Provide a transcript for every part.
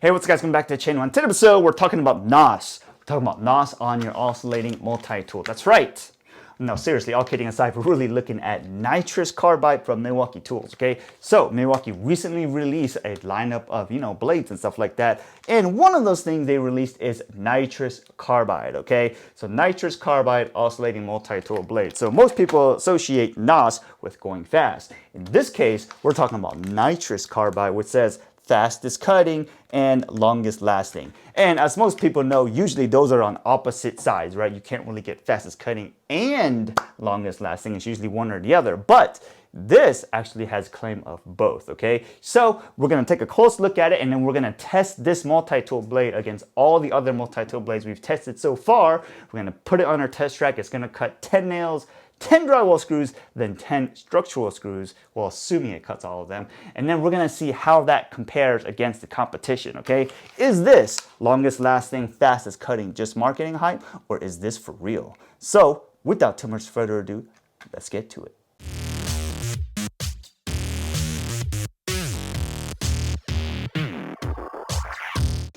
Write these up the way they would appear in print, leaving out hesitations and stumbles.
Hey, what's up guys, welcome back to the channel. On today's episode, we're talking about NOS. We're talking about NOS on your oscillating multi-tool. That's right. No, seriously, all kidding aside, we're really looking at Nitrus Carbide from Milwaukee Tools, okay? So, Milwaukee recently released a lineup of, blades and stuff like that. And one of those things they released is Nitrus Carbide, okay? So, Nitrus Carbide oscillating multi-tool blade. So, most people associate NOS with going fast. In this case, we're talking about Nitrus Carbide, which says fastest cutting and longest lasting. And as most people know, usually those are on opposite sides, right? You can't really get fastest cutting and longest lasting. It's usually one or the other. But this actually has claim of both, okay? So we're gonna take a close look at it, and then we're gonna test this multi-tool blade against all the other multi-tool blades we've tested so far. We're gonna put it on our test track. It's gonna cut 10 nails, 10 drywall screws, then 10 structural screws, well, assuming it cuts all of them. And then we're gonna see how that compares against the competition, okay? Is this longest lasting, fastest cutting, just marketing hype, or is this for real? So, without too much further ado, let's get to it.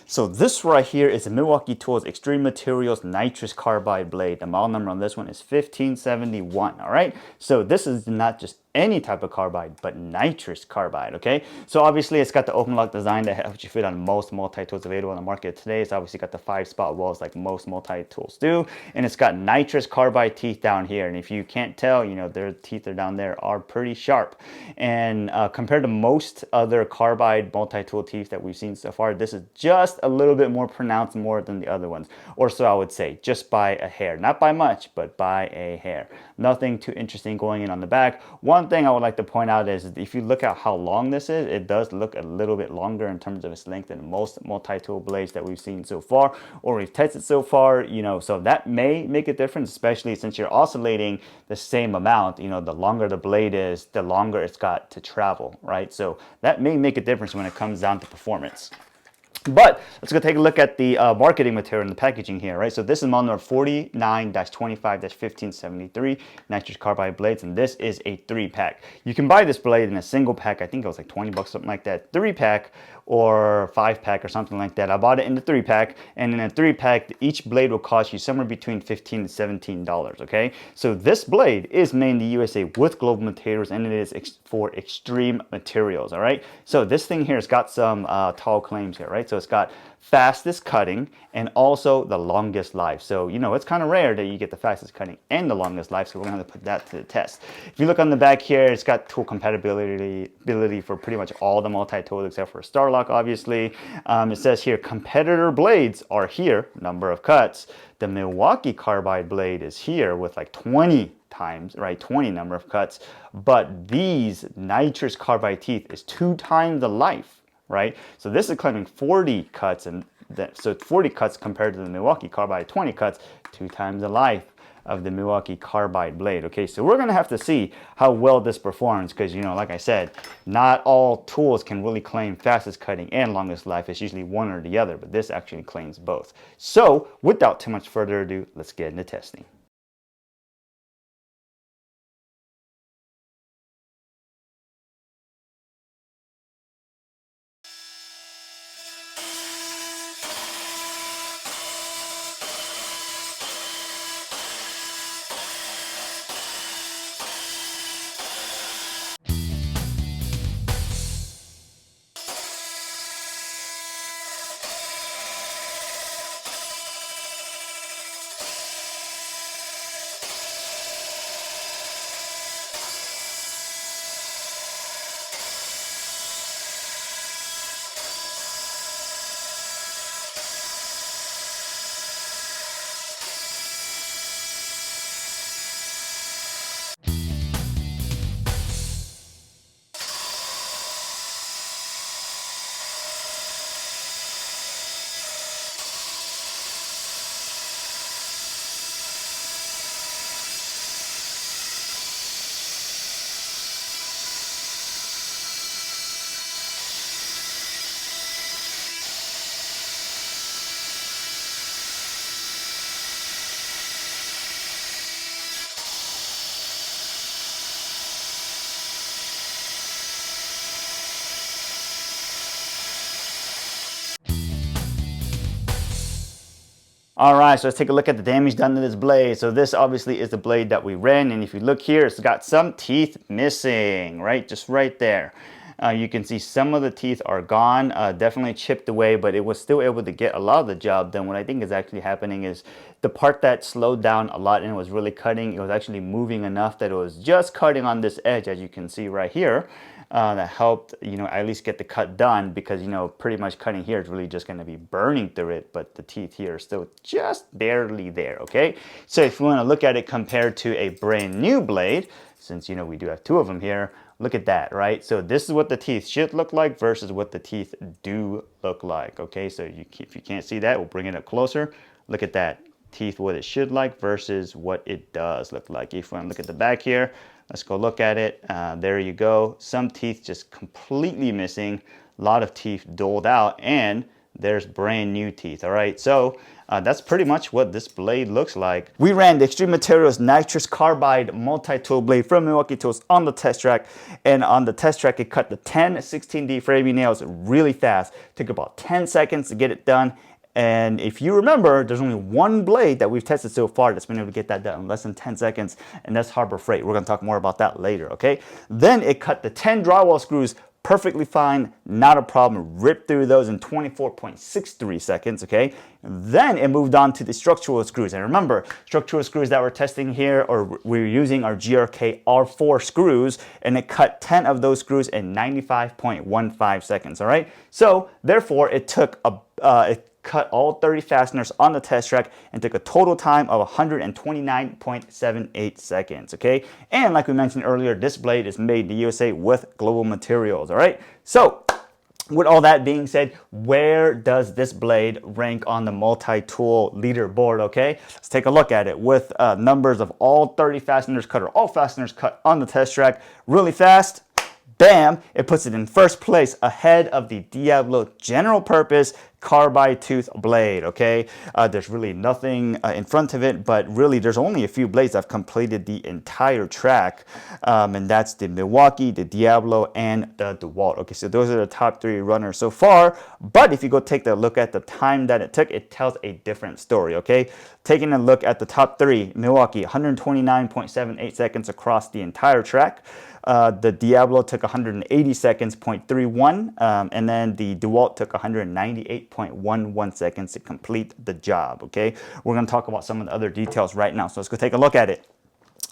So this right here is a Milwaukee Tools Extreme Materials Nitrus Carbide blade. The model number on this one is 1571, all right? So this is not just any type of carbide, but nitrous carbide, okay? So obviously it's got the open-lok design that helps you fit on most multi-tools available on the market today. It's obviously got the 5-spot wells like most multi-tools do. And it's got nitrous carbide teeth down here. And if you can't tell, their teeth are down there are pretty sharp. And compared to most other carbide multi-tool teeth that we've seen so far, this is just a little bit more pronounced more than the other ones. Or so I would say, just by a hair. Not by much, but by a hair. Nothing too interesting going in on the back. One thing I would like to point out is if you look at how long this is, it does look a little bit longer in terms of its length than most multi-tool blades that we've seen so far or we've tested so far, so that may make a difference, especially since you're oscillating the same amount. The longer the blade is, the longer it's got to travel, right? So that may make a difference when it comes down to performance. But let's go take a look at the marketing material and the packaging here, right? So this is model number 49-25-1573 Nitrus Carbide blades, and this is a 3-pack. You can buy this blade in a single pack. I think it was like 20 bucks, something like that. 3-pack or 5-pack or something like that. I bought it in the 3-pack, and in a 3-pack, each blade will cost you somewhere between $15 to $17, okay? So this blade is made in the USA with global materials, and it is for extreme materials, all right? So this thing here has got some tall claims here, right? So it's got fastest cutting and also the longest life. So, it's kind of rare that you get the fastest cutting and the longest life, so we're going to have to put that to the test. If you look on the back here, it's got tool compatibility for pretty much all the multi-tools except for Starlock, obviously. It says here, competitor blades are here, number of cuts. The Milwaukee Carbide blade is here with like 20 times, right? 20 number of cuts. But these Nitrus Carbide teeth is 2 times the life, right? So this is claiming 40 cuts, and so 40 cuts compared to the Milwaukee Carbide 20 cuts, 2 times the life of the Milwaukee Carbide blade. Okay, so we're gonna have to see how well this performs, because like I said, not all tools can really claim fastest cutting and longest life. It's usually one or the other, but this actually claims both. So without too much further ado, let's get into testing. All right, so let's take a look at the damage done to this blade. So this obviously is the blade that we ran, and if you look here, it's got some teeth missing, right? Just right there. You can see some of the teeth are gone, definitely chipped away, but it was still able to get a lot of the job done. What I think is actually happening is the part that slowed down a lot and was really cutting, it was actually moving enough that it was just cutting on this edge, as you can see right here. That helped, at least get the cut done, because, pretty much cutting here is really just going to be burning through it, but the teeth here are still just barely there, okay? So if you want to look at it compared to a brand new blade, since, we do have two of them here, look at that, right? So this is what the teeth should look like versus what the teeth do look like, okay? So if you can't see that, we'll bring it up closer. Look at that. Teeth, what it should like versus what it does look like. If we want to look at the back here, let's go look at it. There you go. Some teeth just completely missing. A lot of teeth doled out, and there's brand new teeth. All right, so that's pretty much what this blade looks like. We ran the Extreme Materials Nitrus Carbide multi-tool blade from Milwaukee Tools on the test track, and on the test track it cut the 10 16D framing nails really fast. Took about 10 seconds to get it done. And if you remember, there's only one blade that we've tested so far that's been able to get that done in less than 10 seconds, and that's Harbor Freight. We're going to talk more about that later, okay? Then it cut the 10 drywall screws perfectly fine, not a problem, ripped through those in 24.63 seconds, okay? Then it moved on to the structural screws. And remember, structural screws that we're testing here, or we're using, are GRK R4 screws, and it cut 10 of those screws in 95.15 seconds, all right? So therefore, it took it cut all 30 fasteners on the test track and took a total time of 129.78 seconds, okay? And like we mentioned earlier, this blade is made in the USA with global materials, all right? So with all that being said, where does this blade rank on the multi-tool leaderboard, okay? Let's take a look at it with numbers of all 30 fasteners cut, or all fasteners cut on the test track really fast. Bam, it puts it in first place ahead of the Diablo general purpose carbide tooth blade, okay? There's really nothing in front of it, but really there's only a few blades that have completed the entire track, and that's the Milwaukee, the Diablo, and the DeWalt. Okay, so those are the top 3 runners so far, but if you go take a look at the time that it took, it tells a different story, okay? Taking a look at the top 3, Milwaukee, 129.78 seconds across the entire track. The Diablo took 180 seconds, 0.31, and then the DeWalt took 198.11 seconds to complete the job, okay? We're going to talk about some of the other details right now, so let's go take a look at it.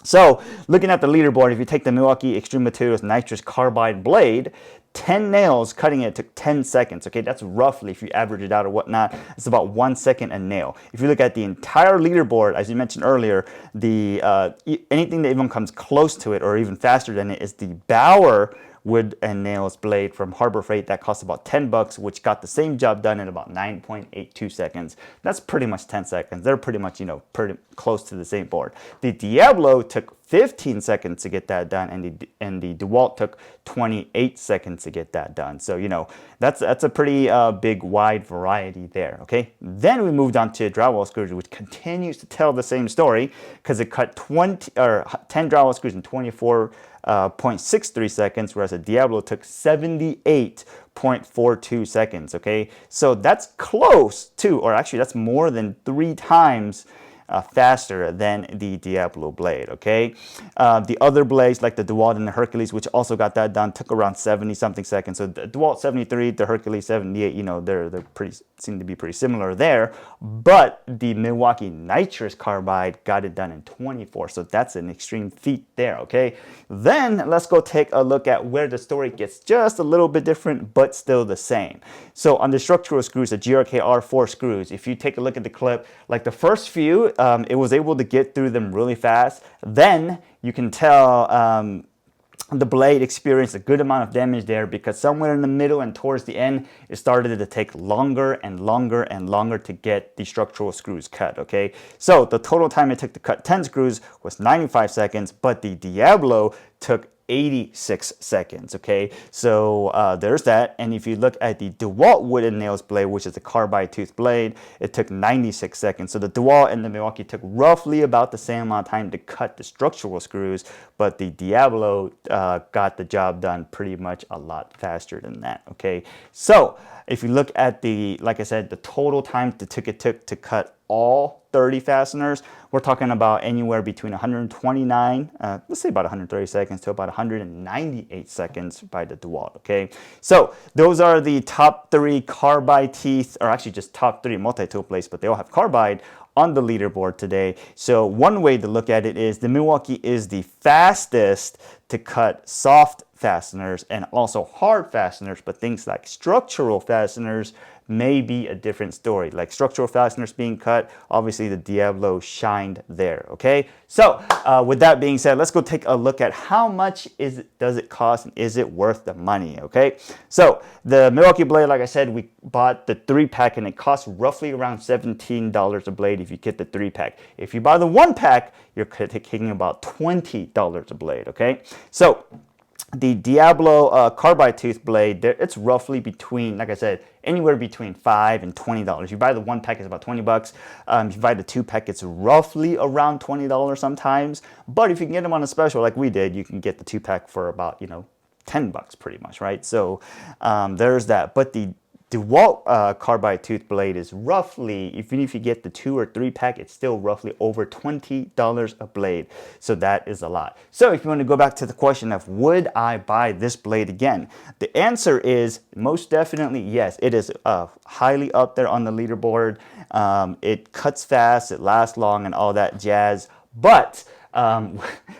So, looking at the leaderboard, if you take the Milwaukee Extreme Materials Nitrus Carbide blade, 10 nails cutting it took 10 seconds, okay? That's roughly, if you average it out or whatnot, it's about 1 second a nail. If you look at the entire leaderboard, as you mentioned earlier, anything that even comes close to it or even faster than it is the Bauer wood and nails blade from Harbor Freight that cost about $10, which got the same job done in about 9.82 seconds. That's pretty much 10 seconds. They're pretty much, pretty close to the same board. The Diablo took 15 seconds to get that done, and the DeWalt took 28 seconds to get that done. So, that's a pretty big, wide variety there, okay? Then we moved on to drywall screws, which continues to tell the same story, because it cut 10 drywall screws in 24.63 seconds, whereas the Diablo took 78.42 seconds, okay? So that's close to, or actually that's more than 3 times faster than the Diablo blade, okay? The other blades, like the DeWalt and the Hercules, which also got that done, took around 70-something seconds. So the DeWalt 73, the Hercules 78, they're seem to be pretty similar there. But the Milwaukee Nitrus Carbide got it done in 24, so that's an extreme feat there, okay? Then let's go take a look at where the story gets just a little bit different, but still the same. So on the structural screws, the GRK R4 screws, if you take a look at the clip, like the first few, it was able to get through them really fast. Then you can tell the blade experienced a good amount of damage there, because somewhere in the middle and towards the end, it started to take longer and longer and longer to get the structural screws cut, okay? So the total time it took to cut 10 screws was 95 seconds, but the Diablo took 86 seconds, okay? So there's that. And if you look at the DeWalt wood and nails blade, which is the carbide tooth blade, it took 96 seconds. So the DeWalt and the Milwaukee took roughly about the same amount of time to cut the structural screws, but the Diablo got the job done pretty much a lot faster than that, okay? So if you look at like I said, the total time it took to cut all 30 fasteners, we're talking about anywhere between 129, let's say about 130 seconds to about 198 seconds by the DeWalt, okay? So those are the top 3 Carbide teeth, or actually just top 3 multi-tool blades, but they all have Carbide on the leaderboard today. So one way to look at it is the Milwaukee is the fastest to cut soft fasteners and also hard fasteners, but things like structural fasteners may be a different story. Like structural fasteners being cut, obviously the Diablo shined there, okay? So with that being said, let's go take a look at how much does it cost and is it worth the money, okay? So the Milwaukee blade, like I said, we bought the 3-pack and it costs roughly around $17 a blade if you get the 3-pack. If you buy the 1-pack, you're taking about $20 a blade, okay? So the Diablo Carbide tooth blade, it's roughly between, like I said, anywhere between $5 and $20. If you buy the 1-pack, it's about 20 bucks. If you buy the 2-pack, it's roughly around $20 sometimes. But if you can get them on a special like we did, you can get the 2-pack for about, you know, 10 bucks pretty much, right? So there's that. But the DeWalt Carbide tooth blade is roughly, even if you get the 2 or 3-pack, it's still roughly over $20 a blade. So that is a lot. So if you want to go back to the question of would I buy this blade again? The answer is most definitely yes. It is highly up there on the leaderboard. It cuts fast, it lasts long, and all that jazz. But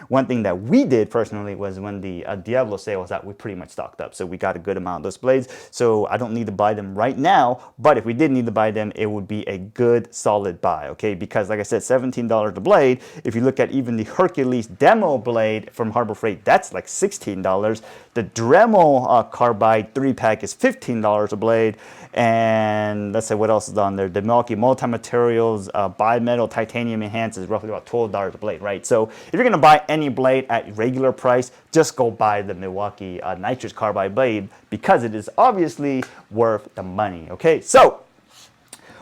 one thing that we did personally was when the Diablo sale was out, we pretty much stocked up. So we got a good amount of those blades. So I don't need to buy them right now, but if we did need to buy them, it would be a good solid buy, okay? Because like I said, $17 a blade. If you look at even the Hercules demo blade from Harbor Freight, that's like $16. The Dremel Carbide 3-pack is $15 a blade. And let's say what else is on there. The Milwaukee Multi-Materials Bimetal Titanium Enhanced is roughly about $12 a blade, right? So if you're going to buy any blade at regular price, just go buy the Milwaukee Nitrus Carbide blade because it is obviously worth the money, okay? So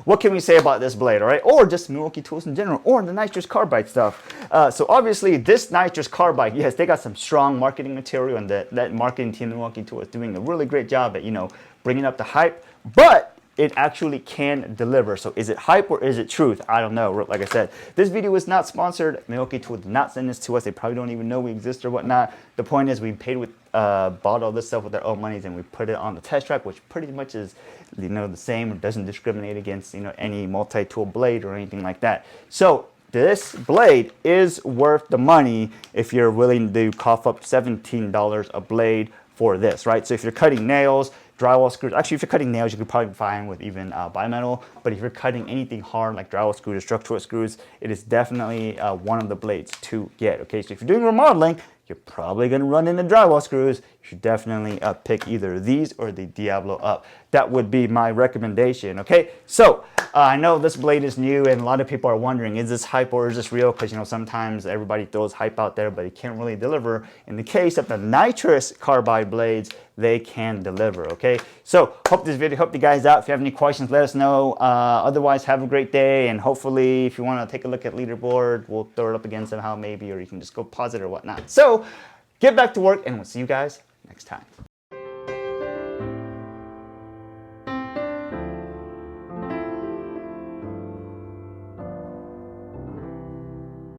what can we say about this blade, all right? Or just Milwaukee tools in general, or the Nitrus Carbide stuff. So obviously this Nitrus Carbide, yes, they got some strong marketing material, and that marketing team, Milwaukee Tool, is doing a really great job at, you know, bringing up the hype, but it actually can deliver. So is it hype or is it truth? I don't know. Like I said, this video is not sponsored. Milwaukee Tool did not send this to us. They probably don't even know we exist or whatnot. The point is we paid with, bought all this stuff with our own monies, and we put it on the test track, which pretty much is, you know, the same. It doesn't discriminate against, you know, any multi-tool blade or anything like that. So this blade is worth the money if you're willing to cough up $17 a blade for this, right? So if you're cutting nails, drywall screws, actually if you're cutting nails, you could probably find with even bimetal, but if you're cutting anything hard like drywall screws or structural screws, it is definitely one of the blades to get, okay? So if you're doing remodeling, you're probably going to run into drywall screws. You should definitely pick either these or the Diablo up. That would be my recommendation, okay? So I know this blade is new and a lot of people are wondering, is this hype or is this real? Because, you know, sometimes everybody throws hype out there, but it can't really deliver. In the case of the Nitrus Carbide blades, they can deliver, okay? So hope this video helped you guys out. If you have any questions, let us know. Otherwise, have a great day, and hopefully if you want to take a look at Leaderboard, we'll throw it up again somehow maybe, or you can just go pause it or whatnot. So get back to work, and we'll see you guys next time.